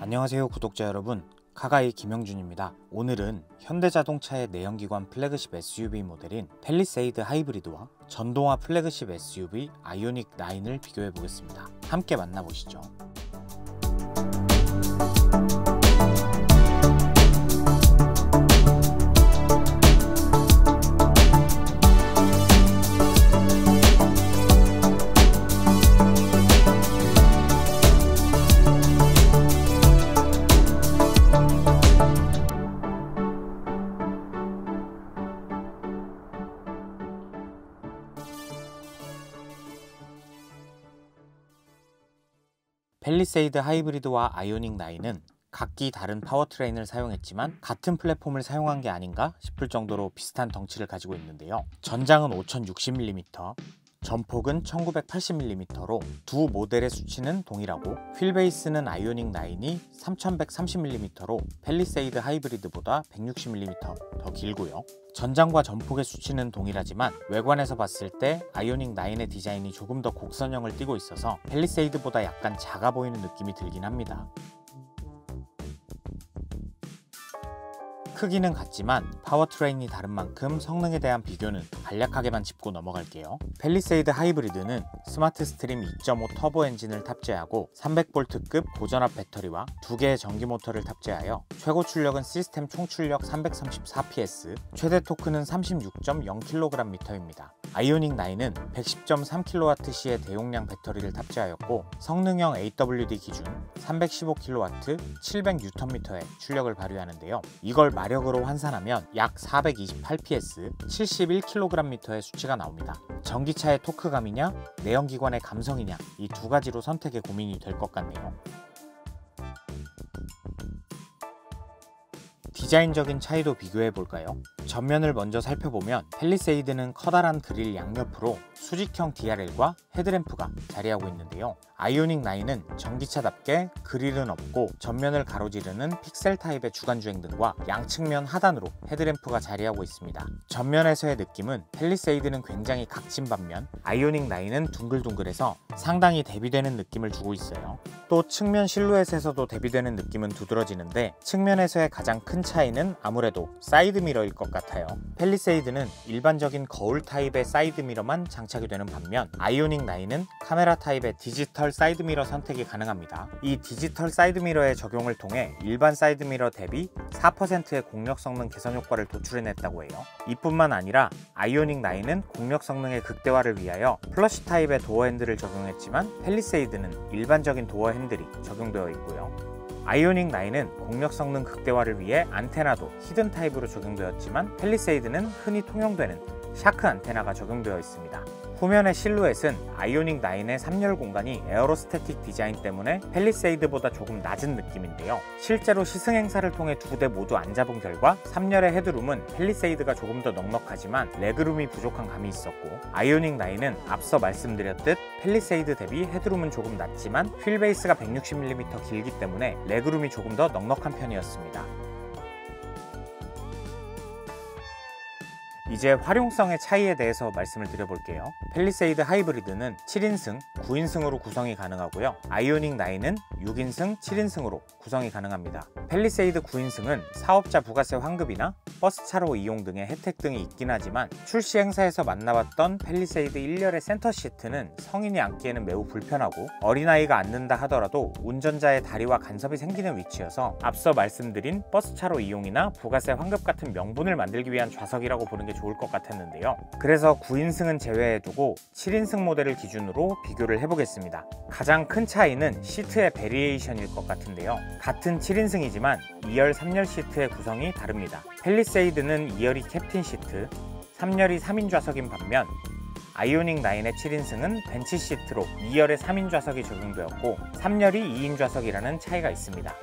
안녕하세요 구독자 여러분, 카가이 김영준입니다. 오늘은 현대자동차의 내연기관 플래그십 SUV 모델인 팰리세이드 하이브리드와 전동화 플래그십 SUV 아이오닉 9을 비교해 보겠습니다. 함께 만나보시죠. 팰리세이드 하이브리드와 아이오닉 9은 각기 다른 파워트레인을 사용했지만 같은 플랫폼을 사용한 게 아닌가 싶을 정도로 비슷한 덩치를 가지고 있는데요. 전장은 5060mm, 전폭은 1980mm로 두 모델의 수치는 동일하고, 휠베이스는 아이오닉 9이 3130mm로 팰리세이드 하이브리드보다 160mm 더 길고요. 전장과 전폭의 수치는 동일하지만 외관에서 봤을 때 아이오닉 9의 디자인이 조금 더 곡선형을 띠고 있어서 팰리세이드보다 약간 작아 보이는 느낌이 들긴 합니다. 크기는 같지만 파워트레인이 다른 만큼 성능에 대한 비교는 간략하게만 짚고 넘어갈게요. 팰리세이드 하이브리드는 스마트 스트림 2.5 터보 엔진을 탑재하고 300V급 고전압 배터리와 2개의 전기 모터를 탑재하여 최고 출력은 시스템 총출력 334PS, 최대 토크는 36.0kgm입니다. 아이오닉 9은 110.3kWh의 대용량 배터리를 탑재하였고, 성능형 AWD 기준 315kW, 700Nm의 출력을 발휘하는데요. 이걸 마력으로 환산하면 약 428PS, 71kgm의 수치가 나옵니다. 전기차의 토크감이냐, 내연기관의 감성이냐, 이 두 가지로 선택의 고민이 될 것 같네요. 디자인적인 차이도 비교해볼까요? 전면을 먼저 살펴보면 팰리세이드는 커다란 그릴 양옆으로 수직형 DRL과 헤드램프가 자리하고 있는데요. 아이오닉 9은 전기차답게 그릴은 없고 전면을 가로지르는 픽셀 타입의 주간주행등과 양측면 하단으로 헤드램프가 자리하고 있습니다. 전면에서의 느낌은 팰리세이드는 굉장히 각진 반면 아이오닉 9은 둥글둥글해서 상당히 대비되는 느낌을 주고 있어요. 또 측면 실루엣에서도 대비되는 느낌은 두드러지는데, 측면에서의 가장 큰 차이는 아무래도 사이드미러일 것 같아요. 팰리세이드는 일반적인 거울 타입의 사이드미러만 장착이 되는 반면 아이오닉 9은 카메라 타입의 디지털 사이드미러 선택이 가능합니다. 이 디지털 사이드미러의 적용을 통해 일반 사이드미러 대비 4%의 공력 성능 개선 효과를 도출해냈다고 해요. 이뿐만 아니라 아이오닉 9은 공력 성능의 극대화를 위하여 플러시 타입의 도어 핸들을 적용했지만 팰리세이드는 일반적인 도어 핸들이 적용되어 있고요. 아이오닉 9은 공력 성능 극대화를 위해 안테나도 히든 타입으로 적용되었지만 팰리세이드는 흔히 통용되는 샤크 안테나가 적용되어 있습니다. 후면의 실루엣은 아이오닉 9의 3열 공간이 에어로스태틱 디자인 때문에 팰리세이드보다 조금 낮은 느낌인데요. 실제로 시승 행사를 통해 두 대 모두 안 잡은 결과 3열의 헤드룸은 팰리세이드가 조금 더 넉넉하지만 레그룸이 부족한 감이 있었고, 아이오닉 9은 앞서 말씀드렸듯 팰리세이드 대비 헤드룸은 조금 낮지만 휠베이스가 160mm 길기 때문에 레그룸이 조금 더 넉넉한 편이었습니다. 이제 활용성의 차이에 대해서 말씀을 드려볼게요. 팰리세이드 하이브리드는 7인승, 9인승으로 구성이 가능하고요. 아이오닉 9은 6인승, 7인승으로 구성이 가능합니다. 팰리세이드 9인승은 사업자 부가세 환급이나 버스차로 이용 등의 혜택 등이 있긴 하지만 출시 행사에서 만나봤던 팰리세이드 1열의 센터 시트는 성인이 앉기에는 매우 불편하고, 어린아이가 앉는다 하더라도 운전자의 다리와 간섭이 생기는 위치여서 앞서 말씀드린 버스차로 이용이나 부가세 환급 같은 명분을 만들기 위한 좌석이라고 보는 게 좋을 것 같았는데요. 그래서 9인승은 제외해두고 7인승 모델을 기준으로 비교를 해보겠습니다. 가장 큰 차이는 시트의 베리에이션일 것 같은데요. 같은 7인승이지만 2열, 3열 시트의 구성이 다릅니다. 팰리세이드는 2열이 캡틴 시트, 3열이 3인 좌석인 반면 아이오닉 9의 7인승은 벤치 시트로 2열에 3인 좌석이 적용되었고 3열이 2인 좌석이라는 차이가 있습니다.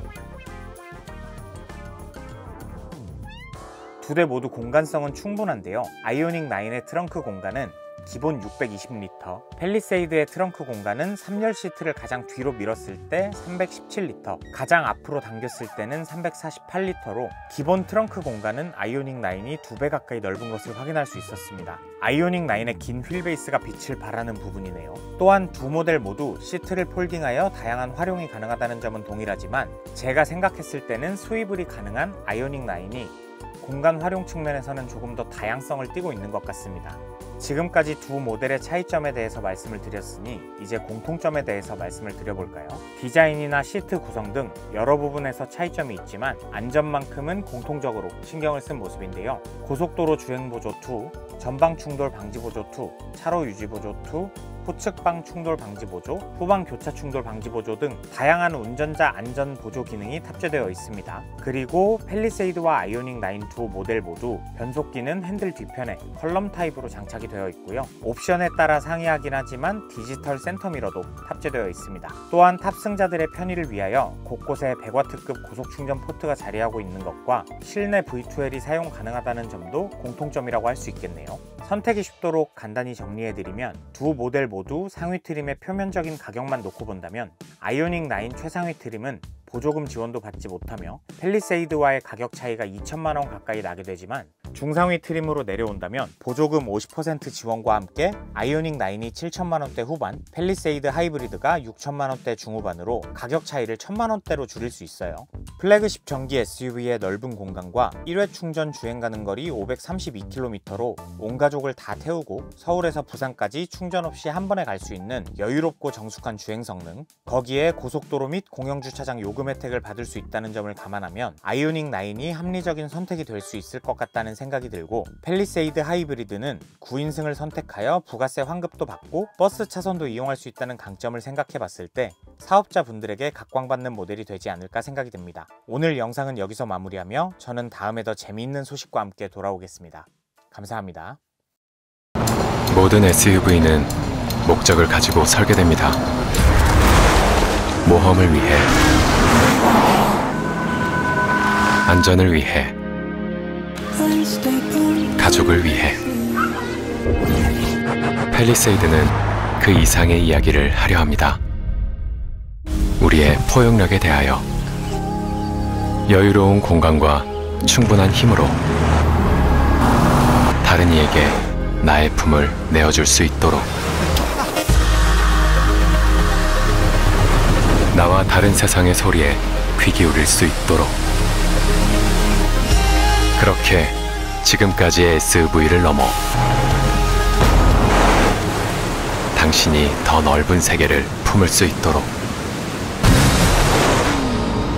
두 대 모두 공간성은 충분한데요. 아이오닉 9의 트렁크 공간은 기본 620리터, 팰리세이드의 트렁크 공간은 3열 시트를 가장 뒤로 밀었을 때 317리터, 가장 앞으로 당겼을 때는 348리터로 기본 트렁크 공간은 아이오닉 9이 2배 가까이 넓은 것을 확인할 수 있었습니다. 아이오닉 9의 긴 휠베이스가 빛을 발하는 부분이네요. 또한 두 모델 모두 시트를 폴딩하여 다양한 활용이 가능하다는 점은 동일하지만 제가 생각했을 때는 스위블이 가능한 아이오닉 9이 공간 활용 측면에서는 조금 더 다양성을 띠고 있는 것 같습니다. 지금까지 두 모델의 차이점에 대해서 말씀을 드렸으니 이제 공통점에 대해서 말씀을 드려볼까요? 디자인이나 시트 구성 등 여러 부분에서 차이점이 있지만 안전만큼은 공통적으로 신경을 쓴 모습인데요. 고속도로 주행보조 2, 전방 충돌 방지 보조 2, 차로 유지 보조 2, 후측방 충돌 방지 보조, 후방 교차 충돌 방지 보조 등 다양한 운전자 안전 보조 기능이 탑재되어 있습니다. 그리고 팰리세이드와 아이오닉 9 두 모델 모두 변속기는 핸들 뒤편에 컬럼 타입으로 장착이 되어 있고요. 옵션에 따라 상이하긴 하지만 디지털 센터미러도 탑재되어 있습니다. 또한 탑승자들의 편의를 위하여 곳곳에 100W급 고속 충전 포트가 자리하고 있는 것과 실내 V2L이 사용 가능하다는 점도 공통점이라고 할 수 있겠네요. 선택이 쉽도록 간단히 정리해드리면 두 모델 모두 상위 트림의 표면적인 가격만 놓고 본다면 아이오닉 9 최상위 트림은 보조금 지원도 받지 못하며 팰리세이드와의 가격 차이가 2천만원 가까이 나게 되지만 중상위 트림으로 내려온다면 보조금 50% 지원과 함께 아이오닉 9이 7천만원대 후반, 팰리세이드 하이브리드가 6천만원대 중후반으로 가격 차이를 1천만원대로 줄일 수 있어요. 플래그십 전기 SUV의 넓은 공간과 1회 충전 주행 가는 거리 532km로 온 가족을 다 태우고 서울에서 부산까지 충전 없이 한 번에 갈 수 있는 여유롭고 정숙한 주행 성능, 거기에 고속도로 및 공영주차장 요금 혜택을 받을 수 있다는 점을 감안하면 아이오닉 9이 합리적인 선택이 될 수 있을 것 같다는 생각이 들고, 팰리세이드 하이브리드는 9인승을 선택하여 부가세 환급도 받고 버스 차선도 이용할 수 있다는 강점을 생각해 봤을 때 사업자분들에게 각광받는 모델이 되지 않을까 생각이 듭니다. 오늘 영상은 여기서 마무리하며 저는 다음에 더 재미있는 소식과 함께 돌아오겠습니다. 감사합니다. 모든 SUV는 목적을 가지고 설계됩니다. 모험을 위해, 안전을 위해, 가족을 위해. 팰리세이드는 그 이상의 이야기를 하려 합니다. 우리의 포용력에 대하여, 여유로운 공간과 충분한 힘으로 다른 이에게 나의 품을 내어줄 수 있도록, 나와 다른 세상의 소리에 귀 기울일 수 있도록, 그렇게 지금까지의 SUV를 넘어 당신이 더 넓은 세계를 품을 수 있도록,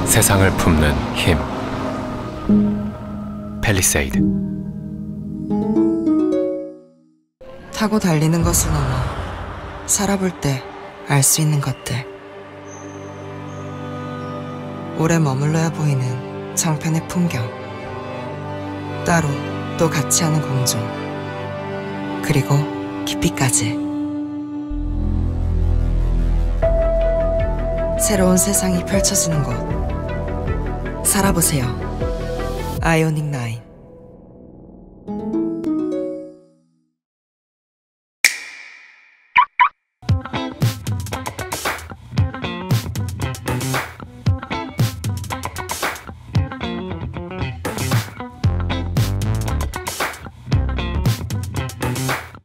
세상을 품는 힘, 팰리세이드. 타고 달리는 것을 넘어 살아볼 때 알 수 있는 것들, 오래 머물러야 보이는 정편의 풍경, 따로 또 같이 하는 공존, 그리고 깊이까지. 새로운 세상이 펼쳐지는 곳, 살아보세요. 아이오닉 9.